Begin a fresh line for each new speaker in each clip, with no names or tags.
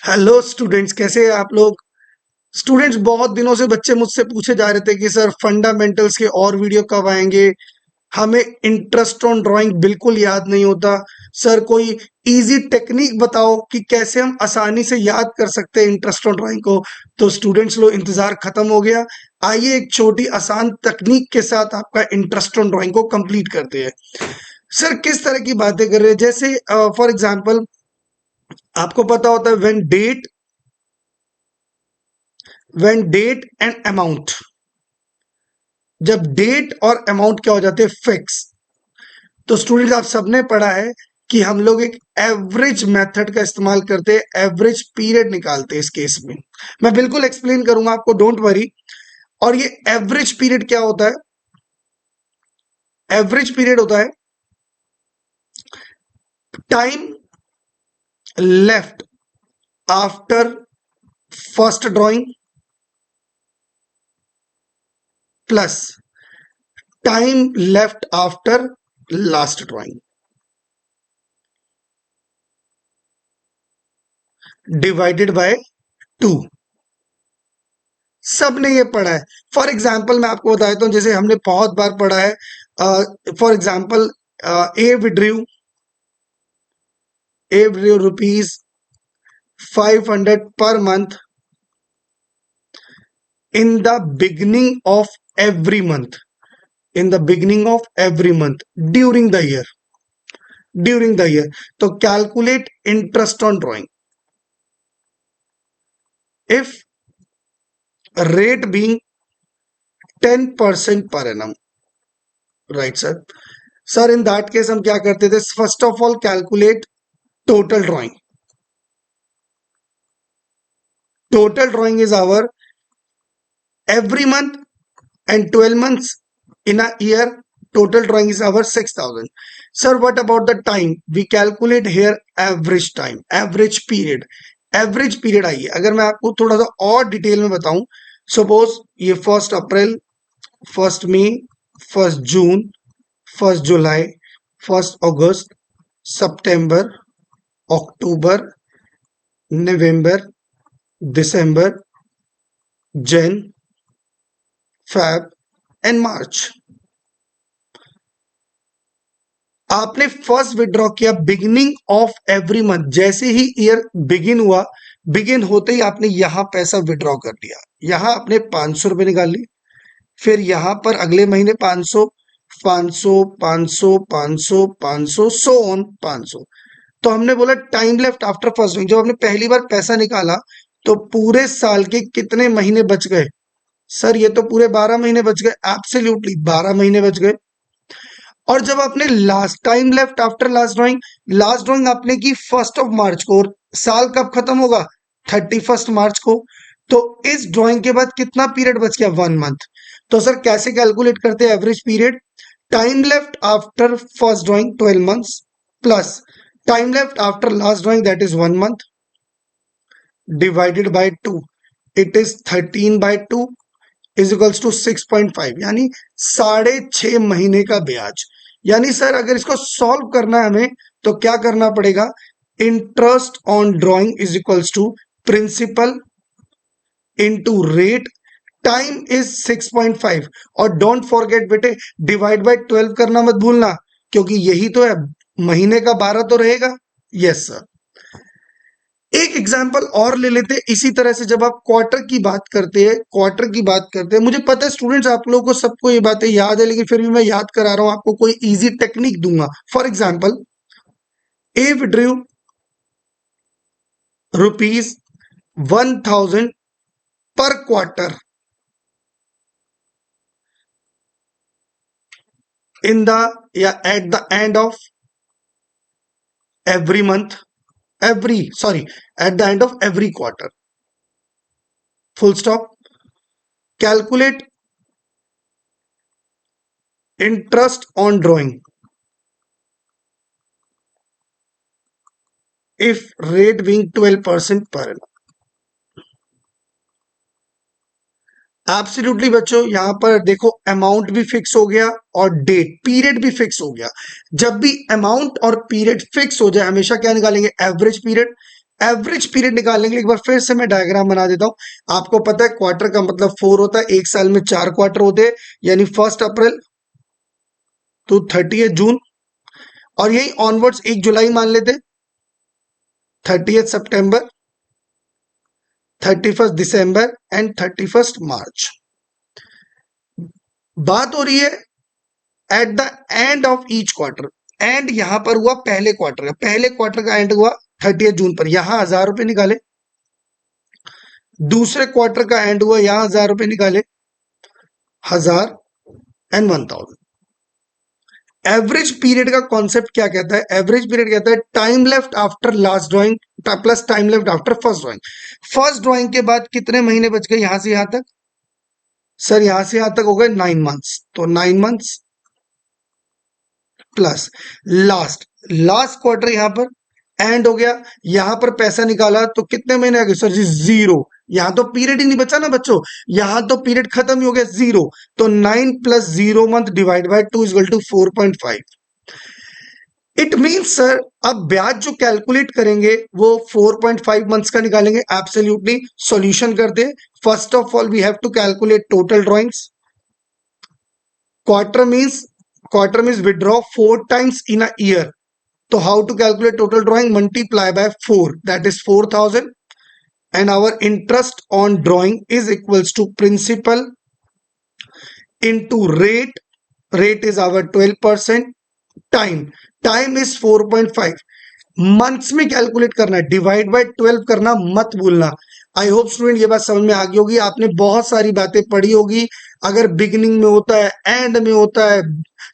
Hello students, कैसे हैं आप लोग। स्टूडेंट्स, बहुत दिनों से बच्चे मुझसे पूछे जा रहे थे कि सर फंडामेंटल्स के और वीडियो कब आएंगे। हमें इंटरेस्ट ऑन ड्राइंग बिल्कुल याद नहीं होता। सर कोई इजी टेक्निक बताओ कि कैसे हम आसानी से याद कर सकते हैं इंटरेस्ट ऑन ड्राइंग को। तो स्टूडेंट्स, लो इंतजार खत्म हो गया। आइए एक छोटी आसान तकनीक के साथ आपका इंटरेस्ट ऑन ड्राइंग को कंप्लीट करते हैं। सर किस तरह की बातें कर रहे हैं, जैसे फॉर एग्जांपल आपको पता होता है व्हेन डेट एंड अमाउंट, जब डेट और अमाउंट क्या हो जाते हैं फिक्स। तो स्टूडेंट आप सबने पढ़ा है कि हम लोग एक एवरेज मेथड का इस्तेमाल करते हैं, एवरेज पीरियड निकालते हैं। इस केस में मैं बिल्कुल एक्सप्लेन करूंगा आपको, डोंट वरी। और ये एवरेज पीरियड क्या होता है? एवरेज पीरियड होता है time left after first drawing plus time left after last drawing divided by 2। सबने ये पढ़ा है। फॉर एग्जाम्पल मैं आपको बता देता हूँ, जैसे हमने बहुत बार पढ़ा है। For example a withdrew rupees 500 per month in the beginning of every month, in the beginning of every month during the year. तो calculate interest on drawing if rate being 10% per annum, right sir? Sir, in that case हम क्या करते थे? First of all calculate total drawing. Total drawing is our every month and 12 months in a year. Total drawing is our 6,000. Sir, what about the time? We calculate here average time, average period. Average period आइए, अगर मैं आपको थोड़ा सा और detail में बताऊं, suppose ये 1 अप्रैल, 1 मई, 1 जून, 1 जुलाई, 1 अगस्त, सितंबर, अक्टूबर, नवंबर, दिसंबर, जन, फेब एंड मार्च। आपने फर्स्ट विड्रॉ किया बिगिनिंग ऑफ एवरी मंथ, जैसे ही ईयर बिगिन हुआ, बिगिन होते ही आपने यहां पैसा विड्रॉ कर लिया। यहां आपने 500 रुपए निकाल लिए, फिर यहां पर अगले महीने 500, 500, 500, 500, 500, सो ऑन 500। तो हमने बोला time left after first drawing, जब हमने पहली बार पैसा निकाला तो पूरे साल के कितने महीने बच गए? सर ये तो पूरे 12 महीने बच गए। एब्सोल्युटली 12 महीने बच गए। और जब आपने last time left after last drawing आपने की 1 मार्च को, और साल कब खत्म होगा? 31 मार्च को। तो इस ड्राइंग के बाद कितना पीरियड बच गया? 1 मंथ। तो सर कैसे कैलकुलेट करते हैं average period? Time left after first drawing 12 months plus time left after last drawing that is 1 month divided by 2, it is 13/2 is equals to 6.5, यानी 6.5 महीने का ब्याज। यानी सर अगर इसको सॉल्व करना है हमें तो क्या करना पड़ेगा? Interest on drawing is equals to principal into rate, time is 6.5। और डोंट फॉरगेट बेटे, डिवाइड बाय 12 करना मत भूलना, क्योंकि यही तो है, महीने का 12 तो रहेगा। Yes sir. एक एग्जाम्पल और ले लेते हैं इसी तरह से। जब आप क्वार्टर की बात करते हैं, मुझे पता है स्टूडेंट्स आप लोगों को सबको ये बातें याद है, लेकिन फिर भी मैं याद करा रहा हूं आपको, कोई इजी टेक्निक दूंगा। For example a withdrew rupees 1,000 पर क्वार्टर इन द या at the end of every month, at the end of every quarter, full stop. Calculate interest on drawing if rate being 12% per annum। Absolutely बच्चों, यहां पर देखो amount भी fix हो गया और डेट पीरियड भी फिक्स हो गया। जब भी अमाउंट और पीरियड फिक्स हो जाए, हमेशा क्या निकालेंगे? Average period. एवरेज पीरियड निकालने के लिए एक बार फिर से मैं डायग्राम बना देता हूं। आपको पता है क्वार्टर का मतलब 4 होता है, एक साल में 4 क्वार्टर होते हैं, यानी 1 अप्रैल टू 30 जून, और यही ऑनवर्ड्स 1 जुलाई मान लेते, 30 सितंबर, 31 दिसंबर एंड 31 मार्च। बात हो रही है at the end of each quarter. And यहां पर हुआ पहले क्वार्टर का, पहले क्वार्टर का एंड हुआ 30 जून पर, यहां 1000 रुपए निकाले। दूसरे क्वार्टर का एंड हुआ, यहां 1000 रुपए निकाले, 1000 एंड 1000। एवरेज पीरियड का कॉन्सेप्ट क्या कहता है? एवरेज पीरियड कहता है time left after last drawing plus time left after first drawing. First drawing के बाद कितने महीने बच गए यहां से यहां तक? सर यहां से यहां तक हो गए 9 मंथ्स, तो 9 months plus last last quarter यहां पर एंड हो गया, यहां पर पैसा निकाला तो कितने महीने आ गए सर जी? 0। यहां तो पीरियड ही नहीं बचा ना बच्चों, यहां तो पीरियड खत्म ही हो गया, 0। तो 9 + 0 month divide by 2 equal to 4.5। It means sir अब ब्याज जो कैलकुलेट करेंगे वो 4.5 मंथ्स का निकालेंगे। एब्सोल्युटली सॉल्यूशन करते, first of all we have to calculate total drawings. Quarter means withdraw 4 times in a year. So how to calculate total drawing? Multiply by 4, that is 4000, and our interest on drawing is equals to principal into rate. Rate is our 12%, time is 4.5, months में calculate करना है, divide by 12 करना मत भूलना। I hope student ये बात समझ में आ गई होगी। आपने बहुत सारी बातें पढ़ी होगी, अगर बिगिनिंग में होता है, एंड में होता है,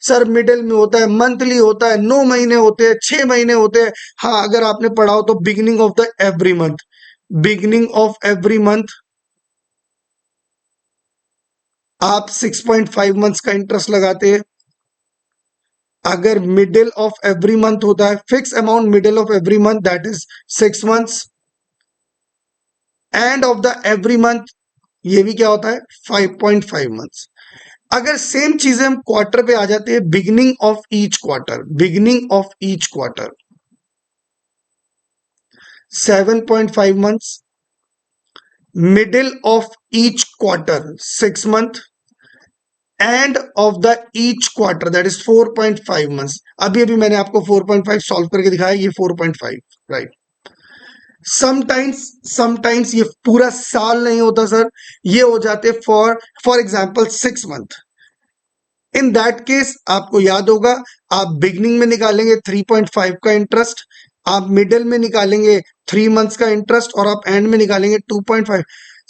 सर मिडिल में होता है, मंथली होता है, 9 महीने होते हैं, 6 महीने होते हैं। हाँ अगर आपने पढ़ा हो तो beginning of the every month, beginning of every month आप 6.5 मंथ्स का इंटरेस्ट लगाते हैं। अगर मिडिल ऑफ एवरी मंथ होता है, fix amount middle of every month, that is 6 months. End of the every month ये भी क्या होता है? 5.5 मंथ्स। अगर सेम चीजें हम क्वार्टर पे आ जाते हैं, beginning of each quarter, beginning of each quarter 7.5 months, middle of each quarter 6 month, end of the each quarter that is 4.5 months. अभी अभी मैंने आपको 4.5 सॉल्व करके दिखाया, ये 4.5, राइट। समटाइम्स ये पूरा साल नहीं होता सर, ये हो जाते for example 6 month. In that case आपको याद होगा, आप बिगनिंग में निकालेंगे 3.5 का इंटरेस्ट, आप मिडिल में निकालेंगे 3 मंथ्स का इंटरेस्ट, और आप एंड में निकालेंगे 2.5।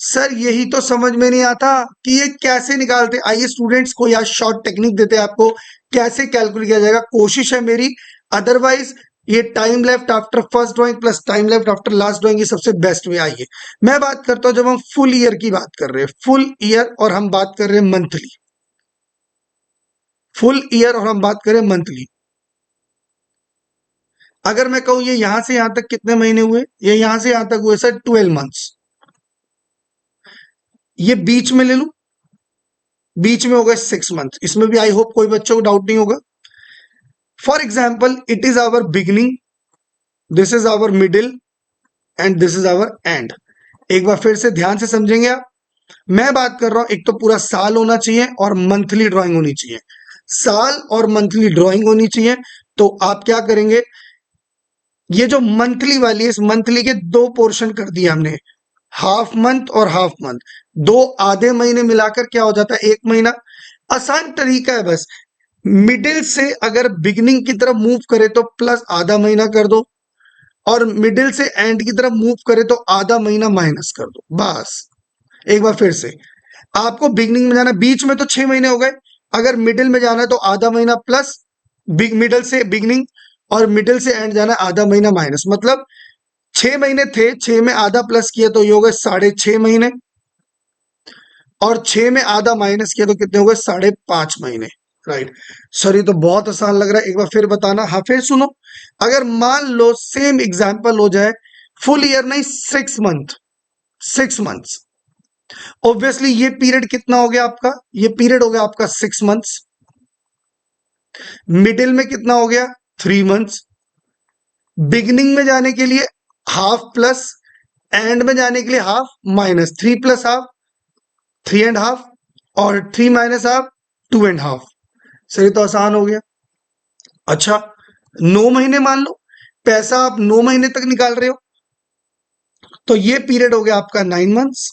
सर यही तो समझ में नहीं आता कि ये कैसे निकालते। आइए स्टूडेंट्स को यहाँ शॉर्ट टेक्निक देते हैं आपको, कैसे कैलकुलेट किया जाएगा। कोशिश है मेरी, अदरवाइज ये time left after first drawing plus time left after last drawing, ये सबसे बेस्ट वे। आइए मैं बात करता हूं, जब हम फुल ईयर की बात कर रहे हैं, फुल ईयर और हम बात कर रहे हैं मंथली, फुल ईयर और हम बात करें मंथली। अगर मैं कहूं ये यहां से यहां तक कितने महीने हुए, ये यहां से यहां तक हुए सर 12 मंथ्स। ये बीच में ले लूं, बीच में हो गए 6 मंथ। इसमें भी आई होप कोई बच्चों को डाउट नहीं होगा। For example it is our beginning, this is our middle and this is our end. एक बार फिर से ध्यान से समझेंगे आप, मैं बात कर रहा हूं एक तो पूरा साल होना चाहिए और मंथली ड्राइंग होनी चाहिए, साल और मंथली ड्राइंग होनी चाहिए। तो आप क्या करेंगे, ये जो मंथली वाली है, इस मंथली के 2 पोर्शन कर दिए हमने, हाफ मंथ और हाफ मंथ। 2 आधे महीने मिलाकर क्या हो जाता है? 1 महीना। आसान तरीका है बस, मिडिल से अगर बिगिनिंग की तरफ मूव करे तो प्लस आधा महीना कर दो, और मिडिल से एंड की तरफ मूव करे तो आधा महीना माइनस कर दो, बस। एक बार फिर से, आपको बिगिनिंग में जाना, बीच में तो 6 महीने हो गए, अगर मिडिल में जाना है तो आधा महीना प्लस, मिडिल से बिगिनिंग और मिडिल से एंड जाना आधा महीना माइनस। मतलब 6 महीने थे, 6 में आधा प्लस किया तो ये हो गए 6.5 महीने, और 6 में आधा माइनस किया तो कितने हो गए? 5.5 महीने, राइट। सर ये तो बहुत आसान लग रहा है, एक बार फिर बताना। हाँ फिर सुनो, अगर मान लो सेम एग्जांपल हो जाए, फुल ईयर नहीं 6 मंथ, 6 मंथ्स। ऑब्वियसली ये पीरियड कितना हो गया आपका? ये पीरियड हो गया आपका 6 मंथ्स। मिडिल में कितना हो गया? 3 मंथ्स। बिगिनिंग में जाने के लिए हाफ प्लस, एंड में जाने के लिए हाफ माइनस, 3 प्लस हाफ 3.5 और 3 माइनस हाफ 2.5। सही, तो आसान हो गया। अच्छा, 9 महीने मान लो, पैसा आप 9 महीने तक निकाल रहे हो, तो ये पीरियड हो गया आपका 9 मंथ्स,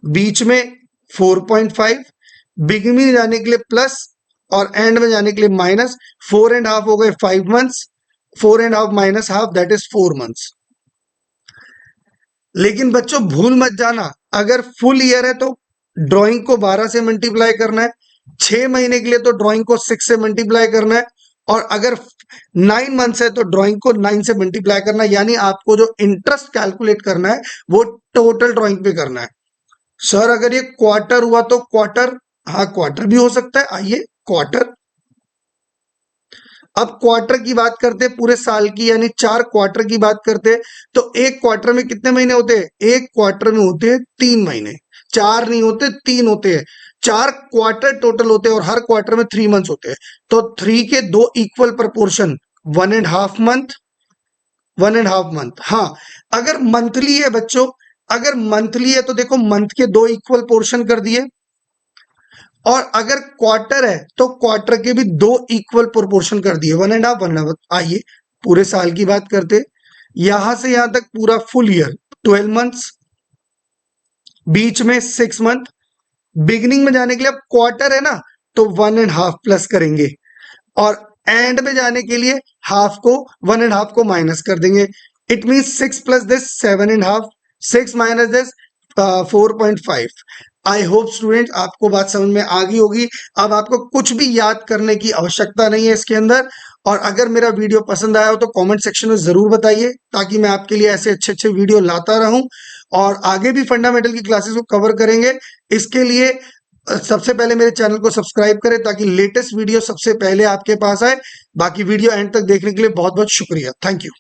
बीच में 4.5, बिगिनिंग में जाने के लिए प्लस और एंड में जाने के लिए माइनस, 4.5 हो गए 5 months, 4.5 minus half that is 4 months. लेकिन बच्चों भूल मत जाना, अगर फुल ईयर है तो ड्राइंग को 12 से मल्टीप्लाई करना है, 6 महीने के लिए तो ड्राइंग को 6 से मल्टीप्लाई करना है, और अगर 9 मंथ्स है तो ड्राइंग को 9 से मल्टीप्लाई करना है। यानी आपको जो इंटरेस्ट कैलकुलेट करना है वो टोटल ड्राइंग पे करना है। सर अगर ये क्वार्टर हुआ तो क्वार्टर, हाँ क्वार्टर भी हो सकता है, आइए क्वार्टर। अब क्वार्टर की बात करते हैं पूरे साल की, यानी 4 क्वार्टर की बात करते हैं, तो एक क्वार्टर में कितने महीने होते हैं? एक क्वार्टर में होते हैं 3 महीने, 4 नहीं होते 3 होते हैं, 4 क्वार्टर टोटल होते हैं और हर क्वार्टर में 3 मंथ्स होते हैं। तो 3 के 2 इक्वल प्रपोर्शन, 1.5 मंथ, 1.5 मंथ। हाँ, अगर मंथली है बच्चों, अगर मंथली है तो देखो मंथ के 2 इक्वल पोर्शन कर दिए, और अगर क्वार्टर है तो क्वार्टर के भी 2 इक्वल प्रोपोर्शन कर दिए, 1.5 1.5। आइए पूरे साल की बात करते, यहां से यहां तक पूरा फुल ईयर 12 मंथ्स, बीच में 6 मंथ, बिगिनिंग में जाने के लिए अब क्वार्टर है ना तो 1.5 प्लस करेंगे, और एंड में जाने के लिए हाफ को 1.5 को माइनस कर देंगे। It mean 6 plus this 7.5, 6 minus this 4.5। I hope student आपको बात समझ में आ गई होगी। अब आपको कुछ भी याद करने की आवश्यकता नहीं है इसके अंदर। और अगर मेरा वीडियो पसंद आया हो तो कमेंट सेक्शन में जरूर बताइए, ताकि मैं आपके लिए ऐसे अच्छे अच्छे वीडियो लाता रहूं, और आगे भी फंडामेंटल की क्लासेस को कवर करेंगे। इसके लिए सबसे पहले मेरे चैनल को सब्सक्राइब करें ताकि लेटेस्ट वीडियो सबसे पहले आपके पास आए। बाकी वीडियो एंड तक देखने के लिए बहुत बहुत शुक्रिया। Thank you.